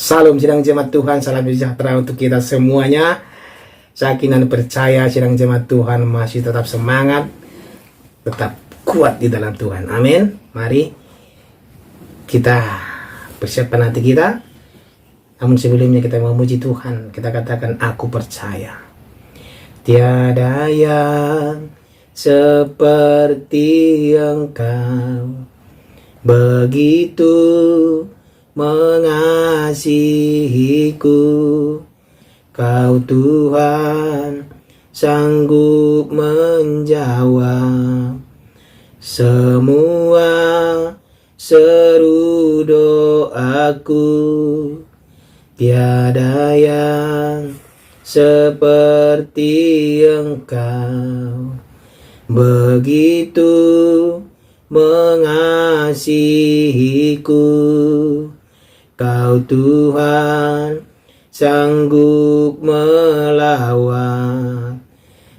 Salam sidang jemaat Tuhan, salam sejahtera untuk kita semuanya. Yakin dan percaya sidang jemaat Tuhan masih tetap semangat, tetap kuat di dalam Tuhan. Amin. Mari kita persiapkan hati kita. Namun sebelumnya kita memuji Tuhan. Kita katakan, aku percaya. Tiada yang seperti Engkau, begitu mengasihiku. Kau Tuhan sanggup menjawab semua seru doaku. Tiada yang seperti Engkau, begitu mengasihiku. Kau Tuhan sanggup melawan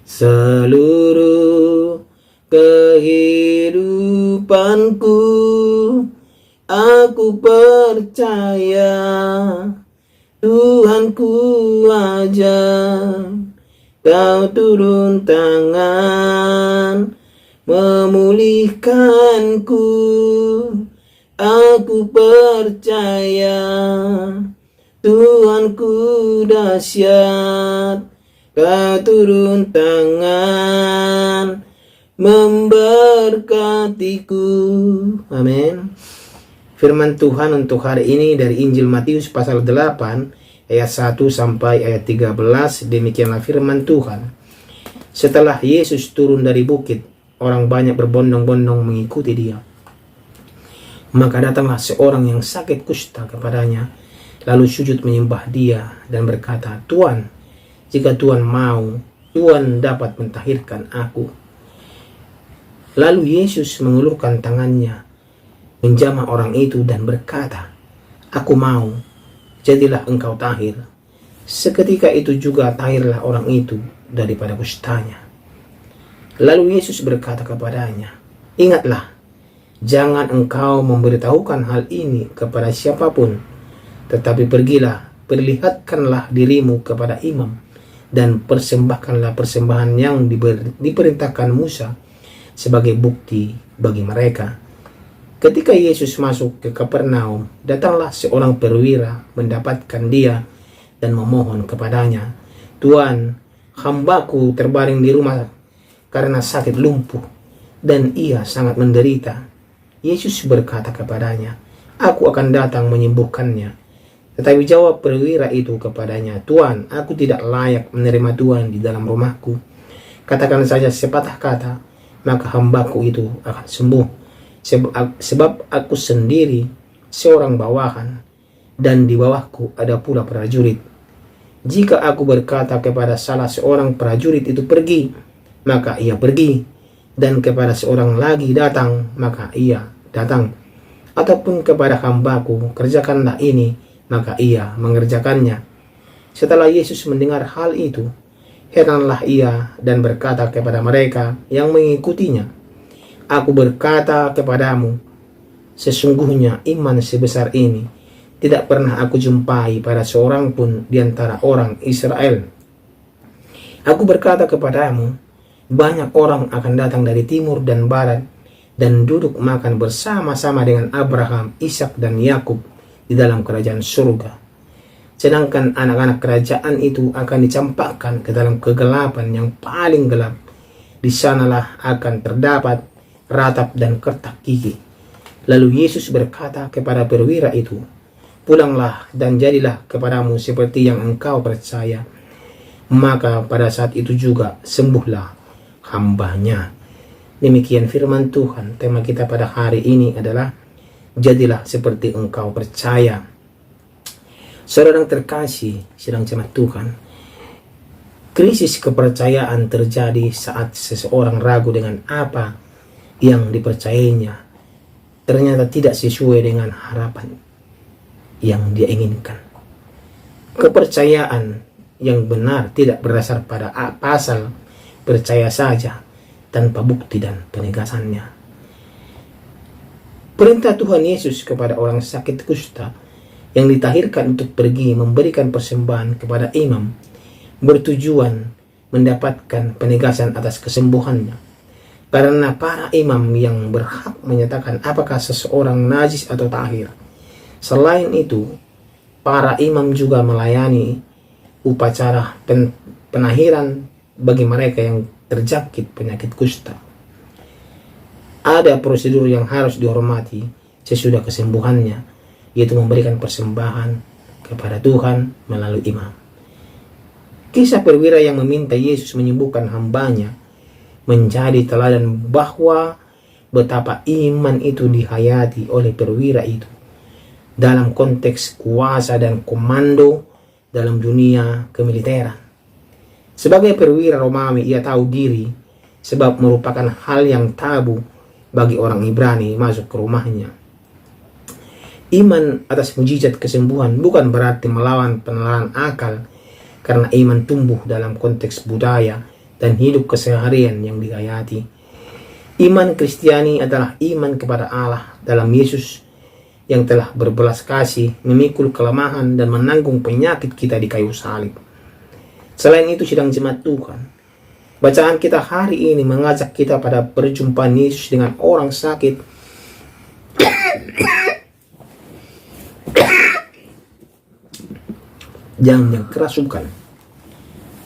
seluruh kehidupanku. Aku percaya Tuhanku ajar, Kau turun tangan memulihkanku. Aku percaya Tuhanku dahsyat, Kau turun tangan memberkatiku. Amin. Firman Tuhan untuk hari ini dari Injil Matius pasal 8 ayat 1 sampai ayat 13. Demikianlah firman Tuhan. Setelah Yesus turun dari bukit, orang banyak berbondong-bondong mengikuti dia. Maka datanglah seorang yang sakit kusta kepadanya, lalu sujud menyembah dia dan berkata, Tuan, jika Tuan mau, Tuan dapat mentahirkan aku. Lalu Yesus mengulurkan tangannya, menjamah orang itu dan berkata, aku mau, jadilah engkau tahir. Seketika itu juga tahirlah orang itu daripada kustanya. Lalu Yesus berkata kepadanya, ingatlah, jangan engkau memberitahukan hal ini kepada siapapun, tetapi pergilah, perlihatkanlah dirimu kepada imam, dan persembahkanlah persembahan yang diperintahkan Musa sebagai bukti bagi mereka. Ketika Yesus masuk ke Kapernaum, datanglah seorang perwira mendapatkan dia dan memohon kepadanya, Tuan, hambaku terbaring di rumah karena sakit lumpuh, dan ia sangat menderita. Yesus berkata kepadanya, aku akan datang menyembuhkannya. Tetapi jawab perwira itu kepadanya, Tuan, aku tidak layak menerima Tuan di dalam rumahku. Katakan saja sepatah kata, maka hambaku itu akan sembuh. Sebab aku sendiri seorang bawahan, dan di bawahku ada pula prajurit. Jika aku berkata kepada salah seorang prajurit itu pergi, maka ia pergi, dan kepada seorang lagi datang, maka ia datang. Ataupun kepada hambaku, kerjakanlah ini, maka ia mengerjakannya. Setelah Yesus mendengar hal itu, heranlah ia dan berkata kepada mereka yang mengikutinya, aku berkata kepadamu, sesungguhnya iman sebesar ini tidak pernah aku jumpai pada seorang pun di antara orang Israel. Aku berkata kepadamu, banyak orang akan datang dari timur dan barat dan duduk makan bersama-sama dengan Abraham, Ishak dan Yakub di dalam kerajaan surga. Sedangkan anak-anak kerajaan itu akan dicampakkan ke dalam kegelapan yang paling gelap. Di sanalah akan terdapat ratap dan kertak gigi. Lalu Yesus berkata kepada perwira itu, pulanglah dan jadilah kepadamu seperti yang engkau percaya. Maka pada saat itu juga sembuhlah hambanya. Demikian firman Tuhan. Tema kita pada hari ini adalah jadilah seperti engkau percaya. Saudara yang terkasih, sedang jemaat Tuhan, krisis kepercayaan terjadi saat seseorang ragu dengan apa yang dipercayainya ternyata tidak sesuai dengan harapan yang dia inginkan. Kepercayaan yang benar tidak berdasar pada pasal percaya saja tanpa bukti dan penegasannya. Perintah Tuhan Yesus kepada orang sakit kusta yang ditahirkan untuk pergi memberikan persembahan kepada imam bertujuan mendapatkan penegasan atas kesembuhannya. Karena para imam yang berhak menyatakan apakah seseorang najis atau tahir. Selain itu, para imam juga melayani upacara penahiran bagi mereka yang terjangkit penyakit kusta. Ada prosedur yang harus dihormati sesudah kesembuhannya, yaitu memberikan persembahan kepada Tuhan melalui imam. Kisah perwira yang meminta Yesus menyembuhkan hambanya menjadi teladan bahwa betapa iman itu dihayati oleh perwira itu dalam konteks kuasa dan komando dalam dunia kemiliteran. Sebagai perwira Romawi, ia tahu diri sebab merupakan hal yang tabu bagi orang Ibrani masuk ke rumahnya. Iman atas mujizat kesembuhan bukan berarti melawan penelaran akal, karena iman tumbuh dalam konteks budaya dan hidup keseharian yang dihayati. Iman Kristiani adalah iman kepada Allah dalam Yesus yang telah berbelas kasih, memikul kelemahan dan menanggung penyakit kita di kayu salib. Selain itu, sidang jemaat Tuhan, bacaan kita hari ini mengajak kita pada perjumpaan Yesus dengan orang sakit yang kerasukan.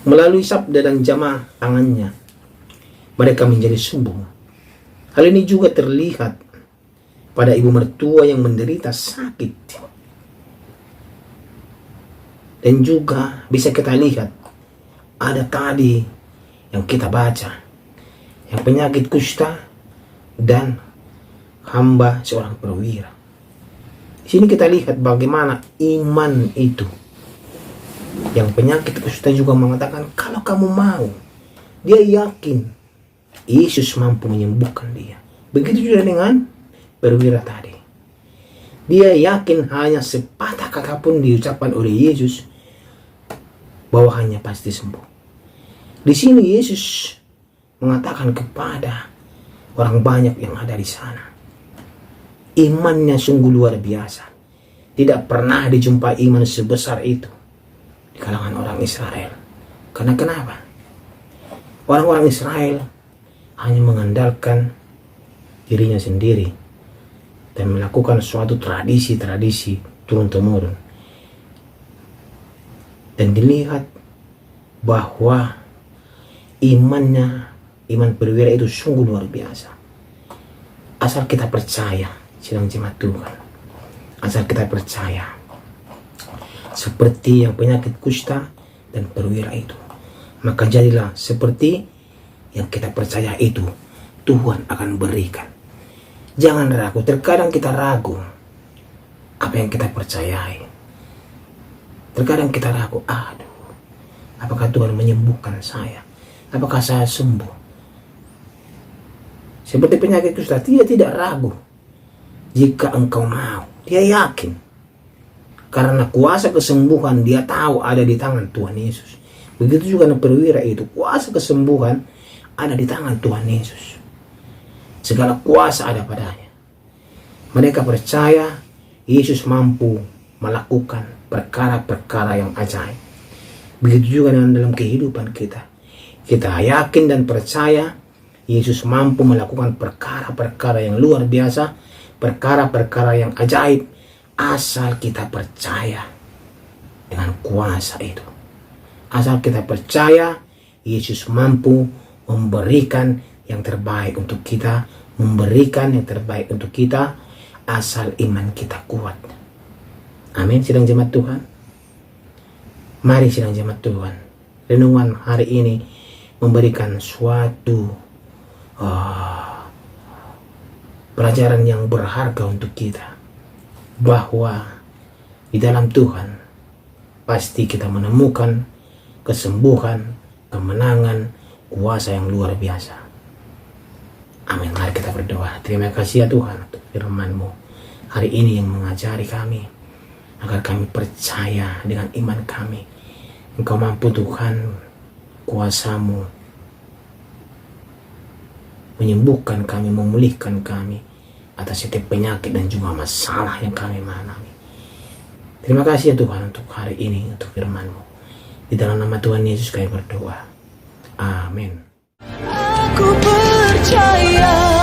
Melalui sabda dan jamah tangannya, mereka menjadi sembuh. Hal ini juga terlihat pada ibu mertua yang menderita sakit. Dan juga bisa kita lihat, ada tadi yang kita baca, yang penyakit kusta dan hamba seorang perwira. Di sini kita lihat bagaimana iman itu. Yang penyakit kusta juga mengatakan kalau kamu mau, dia yakin Yesus mampu menyembuhkan dia. Begitu juga dengan perwira tadi. Dia yakin hanya sepatah kata pun diucapkan oleh Yesus bahwa hanya pasti sembuh. Di sini Yesus mengatakan kepada orang banyak yang ada di sana, imannya sungguh luar biasa. Tidak pernah dijumpai iman sebesar itu di kalangan orang Israel. Karena kenapa? Orang-orang Israel hanya mengandalkan dirinya sendiri dan melakukan suatu tradisi-tradisi turun-temurun. Dan dilihat bahwa iman perwira itu sungguh luar biasa. Asal kita percaya, sidang jemaat Tuhan, asal kita percaya seperti yang penyakit kusta dan perwira itu, maka jadilah seperti yang kita percaya itu Tuhan akan berikan. Jangan ragu. Terkadang kita ragu apa yang kita percayai. Terkadang kita ragu, apakah Tuhan menyembuhkan saya? Apakah saya sembuh? Seperti penyakit kusta, dia tidak ragu. Jika engkau mau, dia yakin. Karena kuasa kesembuhan dia tahu ada di tangan Tuhan Yesus. Begitu juga dengan perwira itu, kuasa kesembuhan ada di tangan Tuhan Yesus. Segala kuasa ada padanya. Mereka percaya Yesus mampu melakukan perkara-perkara yang ajaib. Begitu juga dengan dalam kehidupan kita. Kita yakin dan percaya Yesus mampu melakukan perkara-perkara yang luar biasa, perkara-perkara yang ajaib, asal kita percaya dengan kuasa itu. Asal kita percaya Yesus mampu memberikan yang terbaik untuk kita, memberikan yang terbaik untuk kita, asal iman kita kuat. Amin, sidang jemaat Tuhan. Mari sidang jemaat Tuhan, renungan hari ini memberikan suatu pelajaran yang berharga untuk kita, bahwa di dalam Tuhan pasti kita menemukan kesembuhan, kemenangan, kuasa yang luar biasa. Amin. Mari kita berdoa. Terima kasih ya Tuhan untuk firman-Mu hari ini yang mengajari kami agar kami percaya dengan iman kami. Engkau mampu Tuhan, kuasa-Mu menyembuhkan kami, memulihkan kami atas setiap penyakit dan juga masalah yang kami alami. Terima kasih ya Tuhan untuk hari ini, untuk firman-Mu. Di dalam nama Tuhan Yesus kami berdoa. Amin. Aku percaya